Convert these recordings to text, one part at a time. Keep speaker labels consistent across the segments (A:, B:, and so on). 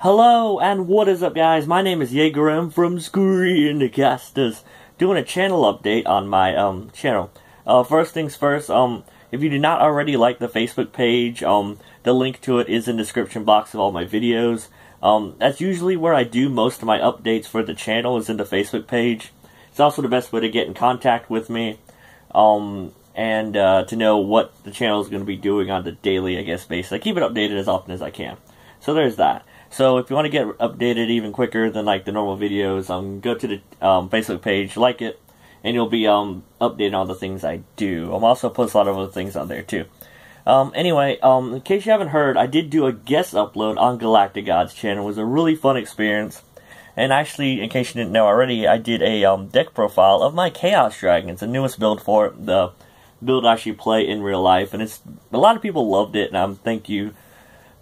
A: Hello, and what is up, guys? My name is Jaeger. I'm from Screencasterz, doing a channel update on my channel. First things first, if you do not already like the Facebook page, the link to it is in the description box of all my videos. That's usually where I do most of my updates for the channel, is in the Facebook page. It's also the best way to get in contact with me, and to know what the channel is going to be doing on the daily, basis. I keep it updated as often as I can. So there's that. So if you want to get updated even quicker than like the normal videos, go to the Facebook page, like it, and you'll be updated on the things I do. I'm also post a lot of other things on there too. Anyway, in case you haven't heard, I did do a guest upload on GalacticGod's channel. It was a really fun experience. And actually, in case you didn't know already, I did a deck profile of my Chaos Dragons, the newest build for it, the build I actually play in real life. And a lot of people loved it, and thank you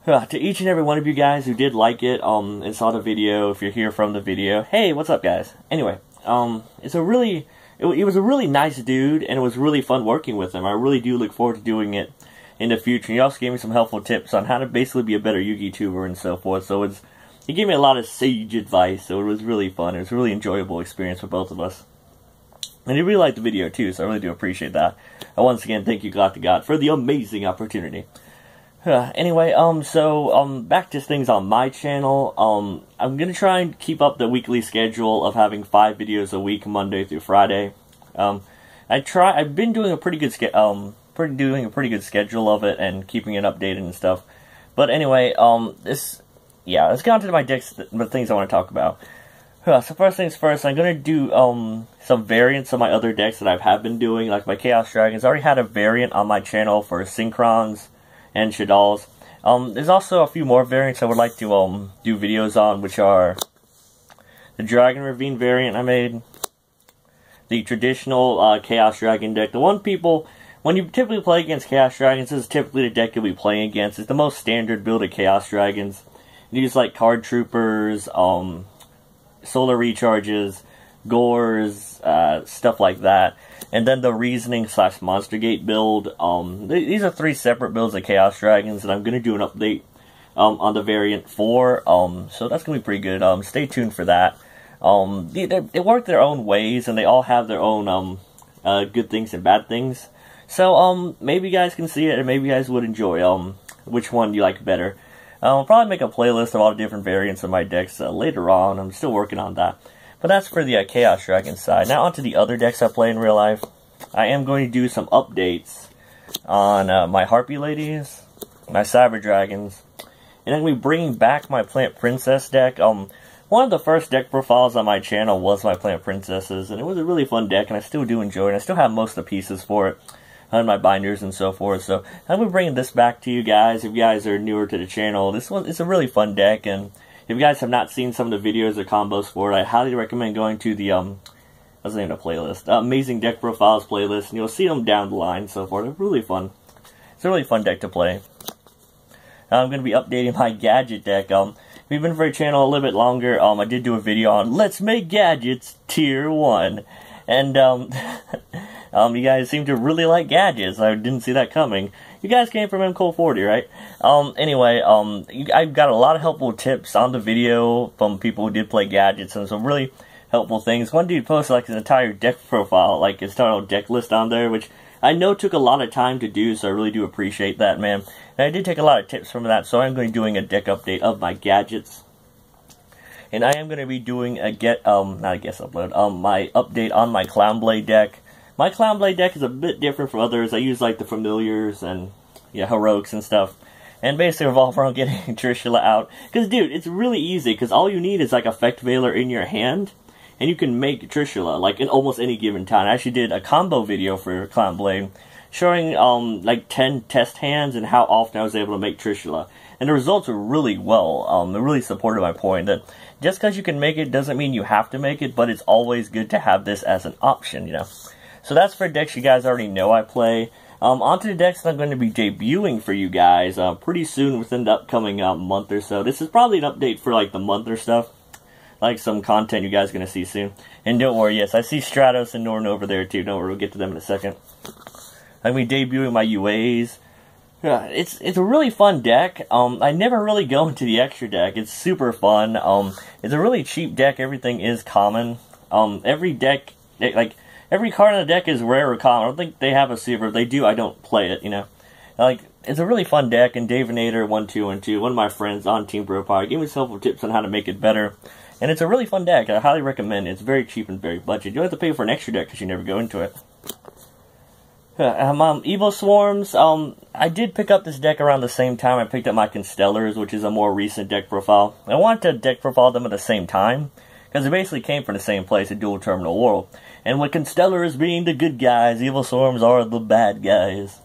A: to each and every one of you guys who did like it and saw the video. If you're here from the video, hey, what's up, guys? Anyway, it was a really nice dude, and it was really fun working with him. I really do look forward to doing it in the future. He also gave me some helpful tips on how to basically be a better Yu-Gi tuber and so forth. So he gave me a lot of sage advice, so it was really fun. It was a really enjoyable experience for both of us. And he really liked the video too, so I really do appreciate that. And once again, thank you, GalacticGod, for the amazing opportunity. Anyway, back to things on my channel. I'm gonna try and keep up the weekly schedule of having 5 videos a week, Monday through Friday. I've been doing a pretty good schedule of it and keeping it updated and stuff. But anyway, let's get on to my decks, the things I want to talk about. So first things first, I'm gonna do some variants of my other decks that I have been doing, like my Chaos Dragons. I already had a variant on my channel for Synchrons and Shaddolls. There's also a few more variants I would like to do videos on, which are the Dragon Ravine variant I made, the traditional Chaos Dragon deck. When you typically play against Chaos Dragons, this is typically the deck you'll be playing against. It's the most standard build of Chaos Dragons. You use like Card Troopers, Solar Recharges, Gores, stuff like that. And then the Reasoning / Monster Gate build. These are 3 separate builds of Chaos Dragons, and I'm going to do an update on the variant 4. So that's going to be pretty good. Stay tuned for that. They work their own ways, and they all have their own good things and bad things. So maybe you guys can see it, and maybe you guys would enjoy which one you like better. I'll probably make a playlist of all the different variants of my decks later on. I'm still working on that. But that's for the Chaos Dragon side. Now onto the other decks I play in real life. I am going to do some updates on my Harpy Ladies, my Cyber Dragons, and I'm going to be bringing back my Plant Princess deck. One of the first deck profiles on my channel was my Plant Princesses, and it was a really fun deck, and I still do enjoy it. I still have most of the pieces for it on my binders and so forth. So I'm going to be bringing this back to you guys. If you guys are newer to the channel, it's a really fun deck, and if you guys have not seen some of the videos or combos for it, I highly recommend going to the, what's the name of the playlist? Amazing Deck Profiles playlist, and you'll see them down the line and so forth. They're really fun. It's a really fun deck to play. I'm going to be updating my gadget deck. If you've been for a channel a little bit longer, I did do a video on Let's Make Gadgets Tier 1. And, you guys seem to really like gadgets. I didn't see that coming. You guys came from MCole40, right? Anyway, I've got a lot of helpful tips on the video from people who did play gadgets, and some really helpful things. One dude posted like his entire deck profile, like his total deck list on there, which I know took a lot of time to do, so I really do appreciate that, man. And I did take a lot of tips from that, so I'm going to be doing a deck update of my gadgets. And I am going to be doing my update on my Clownblade deck. My Clownblade deck is a bit different from others. I use like the Familiars and Heroics and stuff, and basically revolve around getting Trishula out. Because dude, it's really easy, because all you need is like Effect Veiler in your hand, and you can make Trishula like in almost any given time. I actually did a combo video for Clownblade showing like 10 test hands and how often I was able to make Trishula. And the results are really well. They really supported my point that just because you can make it doesn't mean you have to make it, but it's always good to have this as an option, So that's for decks you guys already know I play. Onto the decks that I'm going to be debuting for you guys pretty soon within the upcoming month or so. This is probably an update for like the month or stuff. Like some content you guys are going to see soon. And don't worry, yes, I see Stratos and Norn over there too. Don't worry, we'll get to them in a second. I'm going to be debuting my UAs. Yeah, it's a really fun deck. I never really go into the extra deck. It's super fun. It's a really cheap deck. Everything is common. Every deck, like, every card in the deck is rare or common. I don't think they have a super. If they do, I don't play it, you know. Like, it's a really fun deck, and Davinator1212, one of my friends on Team Bro Power, gave me some helpful tips on how to make it better. And it's a really fun deck. I highly recommend it. It's very cheap and very budget. You don't have to pay for an extra deck because you never go into it. Evil Swarms, I did pick up this deck around the same time I picked up my Constellars, which is a more recent deck profile. I wanted to deck profile them at the same time, because they basically came from the same place, a dual terminal world. And with Constellars being the good guys, Evil Swarms are the bad guys.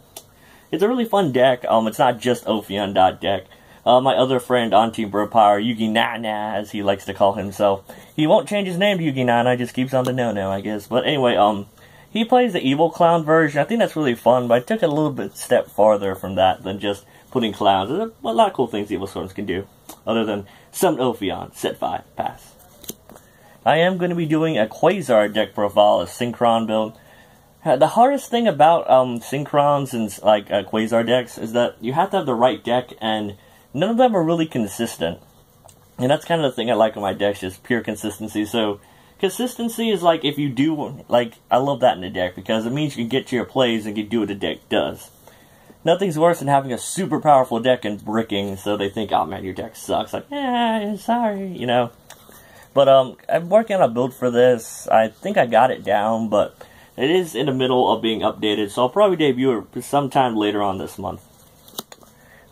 A: It's a really fun deck. It's not just Ophion.deck. My other friend on Team Bro Power, Yugi Nana, as he likes to call himself. He won't change his name to Yugi Nana, just keeps on the no-no, I guess. But anyway, he plays the Evil Clown version. I think that's really fun, but I took it a little bit step farther from that than just putting clowns. There's a lot of cool things Evil Swarms can do, other than summon Ophion, set 5, pass. I am going to be doing a Quasar deck profile, a Synchron build. The hardest thing about Synchrons and like Quasar decks is that you have to have the right deck, and none of them are really consistent. And that's kind of the thing I like on my decks, just pure consistency. So consistency is like, if you do, like, I love that in the deck, because it means you can get to your plays and you do what the deck does. Nothing's worse than having a super powerful deck and bricking, so they think, oh man, your deck sucks. Like, sorry, you know. But, I'm working on a build for this. I think I got it down, but it is in the middle of being updated, so I'll probably debut it sometime later on this month.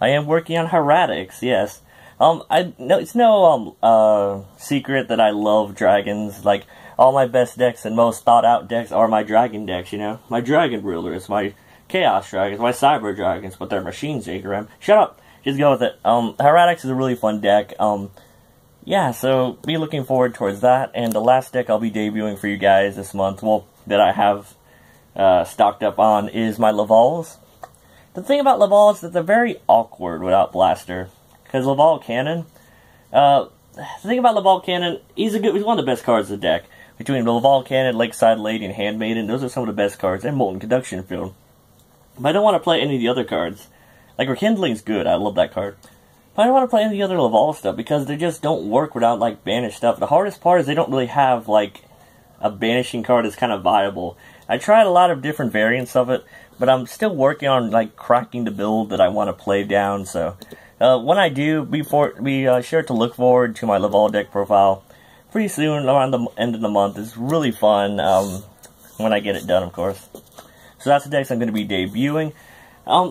A: I am working on Heretics, yes. It's no secret that I love dragons. Like, all my best decks and most thought-out decks are my dragon decks, you know? My dragon rulers, my chaos dragons, my cyber dragons, but they're machines, Jacoram. Shut up! Just go with it. Heretics is a really fun deck. Yeah, so be looking forward towards that. And the last deck I'll be debuting for you guys this month, well, that I have stocked up on, is my Lavals. The thing about Laval is that they're very awkward without Blaster. Because Laval Cannon, the thing about Laval Cannon, he's one of the best cards of the deck. Between Laval Cannon, Lakeside Lady, and Handmaiden, those are some of the best cards, and Molten Conduction Field. But I don't want to play any of the other cards. Like, Rekindling's good, I love that card. But I don't want to play any of the other Laval stuff, because they just don't work without, like, banished stuff. The hardest part is they don't really have, like, a banishing card that's kind of viable. I tried a lot of different variants of it, but I'm still working on, like, cracking the build that I want to play down, so when I do, be sure to look forward to my Laval deck profile pretty soon, around the end of the month. It's really fun, when I get it done, of course. So that's the decks I'm going to be debuting.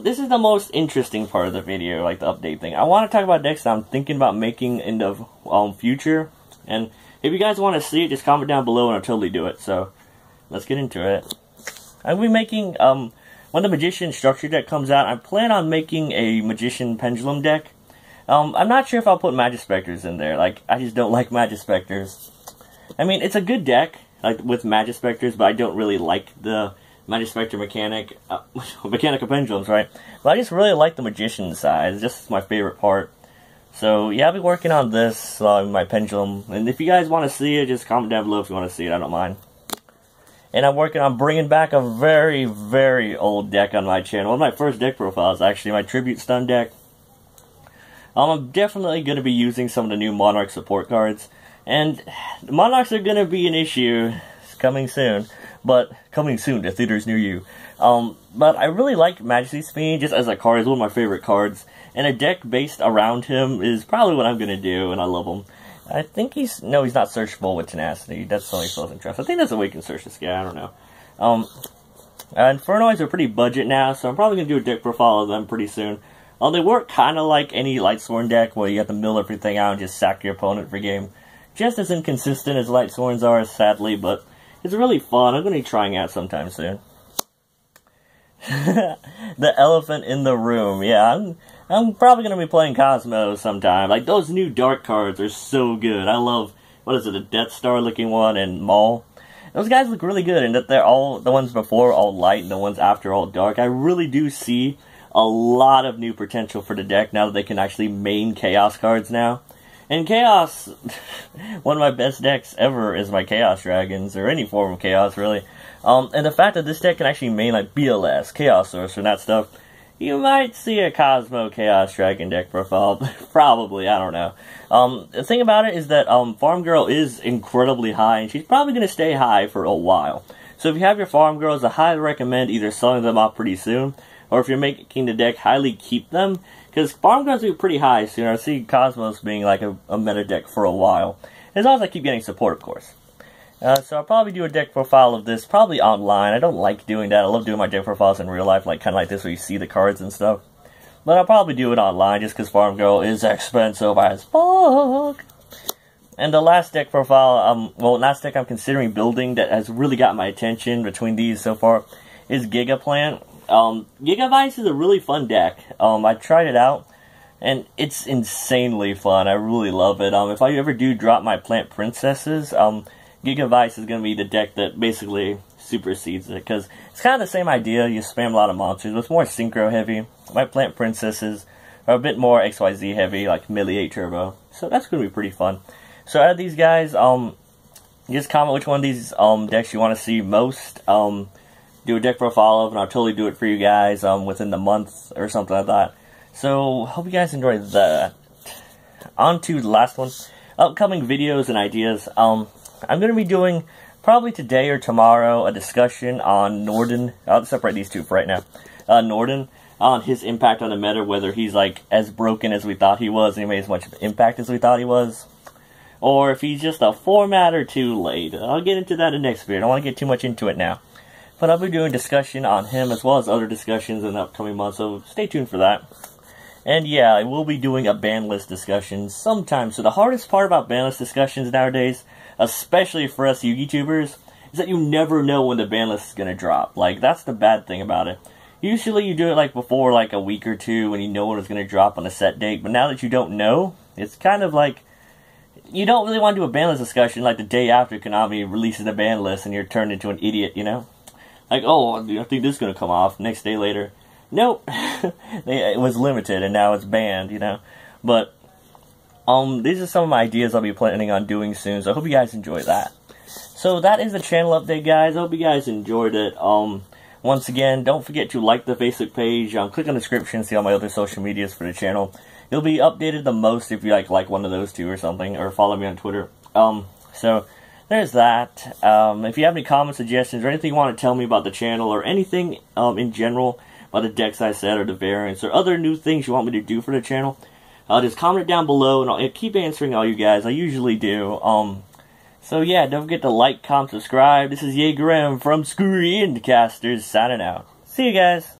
A: This is the most interesting part of the video, like the update thing. I want to talk about decks that I'm thinking about making in the future, and if you guys want to see it, just comment down below and I'll totally do it. So, let's get into it. I'll be making, when the Magician Structure deck comes out, I plan on making a Magician Pendulum deck. I'm not sure if I'll put Magispectors in there. Like, I just don't like Magispectors. I mean, it's a good deck, like, with Magispectors, but I don't really like the Magispector mechanic. Mechanic of Pendulums, right? But I just really like the Magician side. It's just my favorite part. So, yeah, I'll be working on this, my Pendulum. And if you guys want to see it, just comment down below if you want to see it. I don't mind. And I'm working on bringing back a very, very old deck on my channel. One of my first deck profiles, actually, my Tribute Stun deck. I'm definitely going to be using some of the new Monarch support cards. And the Monarchs are going to be an issue. It's coming soon. But coming soon to theaters near you. But I really like Majesty's Fiend just as a card. It's one of my favorite cards. And a deck based around him is probably what I'm going to do, and I love him. I think he's not searchable with Tenacity. That's only Frozen Trust. I think that's the way you can search this guy, I don't know. Infernoids are pretty budget now, so I'm probably going to do a deck profile of them pretty soon. They work kind of like any Lightsworn deck, where you have to mill everything out and just sack your opponent for game. Just as inconsistent as Lightsworns are, sadly, but it's really fun. I'm going to be trying out sometime soon. The elephant in the room. Yeah, I'm probably going to be playing Cosmos sometime. Like, those new dark cards are so good. I love, what is it, a Death Star looking one and Maul. Those guys look really good, and that they're all, the ones before all light and the ones after all dark. I really do see a lot of new potential for the deck now that they can actually main Chaos cards now. And Chaos, one of my best decks ever is my Chaos Dragons, or any form of Chaos, really. And the fact that this deck can actually main, like, BLS, Chaos Source, and that stuff, you might see a Cosmo Chaos Dragon deck profile. Probably, I don't know. The thing about it is that Farm Girl is incredibly high, and she's probably going to stay high for a while. So if you have your Farm Girls, I highly recommend either selling them off pretty soon, or if you're making the deck, highly keep them, because Farm Girls will be pretty high soon. I see Cosmos being like a meta deck for a while, as long as I keep getting support, of course. So I'll probably do a deck profile of this, probably online. I don't like doing that. I love doing my deck profiles in real life, like kind of like this where you see the cards and stuff. But I'll probably do it online just because Farm Girl is expensive as fuck. And the last deck profile, well, last deck I'm considering building that has really got my attention between these so far is Gigaplant. Gigavice is a really fun deck. I tried it out, and it's insanely fun. I really love it. If I ever do drop my Plant Princesses, Gigavice is going to be the deck that basically supersedes it, because it's kind of the same idea. You spam a lot of monsters, but it's more Synchro heavy. My Plant Princesses are a bit more XYZ heavy, like Melee 8 Turbo. So that's going to be pretty fun. So out of these guys, just comment which one of these decks you want to see most. Do a deck profile of, and I'll totally do it for you guys within the month or something like that. So hope you guys enjoyed that. On to the last one. Upcoming videos and ideas. I'm going to be doing, probably today or tomorrow, a discussion on Norden. I'll separate these two for right now. Norden, on his impact on the meta, whether he's like as broken as we thought he was, and he made as much impact as we thought he was, or if he's just a format or two late. I'll get into that in the next video. I don't want to get too much into it now. But I'll be doing discussion on him as well as other discussions in the upcoming months, so stay tuned for that. And yeah, I will be doing a ban list discussion sometime. So the hardest part about ban list discussions nowadays, especially for us YouTubers, is that you never know when the ban list is going to drop. Like, that's the bad thing about it. Usually you do it like before like a week or two when you know when it's going to drop on a set date. But now that you don't know, it's kind of like, you don't really want to do a ban list discussion like the day after Konami releases the ban list and you're turned into an idiot, you know? Like, oh, I think this is going to come off next day later. Nope. It was limited and now it's banned, you know? But, these are some of my ideas I'll be planning on doing soon, so I hope you guys enjoy that. So that is the channel update, guys. I hope you guys enjoyed it. Once again, don't forget to like the Facebook page. Click on the description to see all my other social medias for the channel. It'll be updated the most if you like one of those two or something, or follow me on Twitter. So there's that. If you have any comments, suggestions, or anything you want to tell me about the channel, or anything in general about the decks I said, or the variants, or other new things you want me to do for the channel, just comment it down below, and I'll keep answering all you guys. I usually do. So yeah, don't forget to like, comment, subscribe. This is Ye Grim from Screencasterz signing out. See you guys.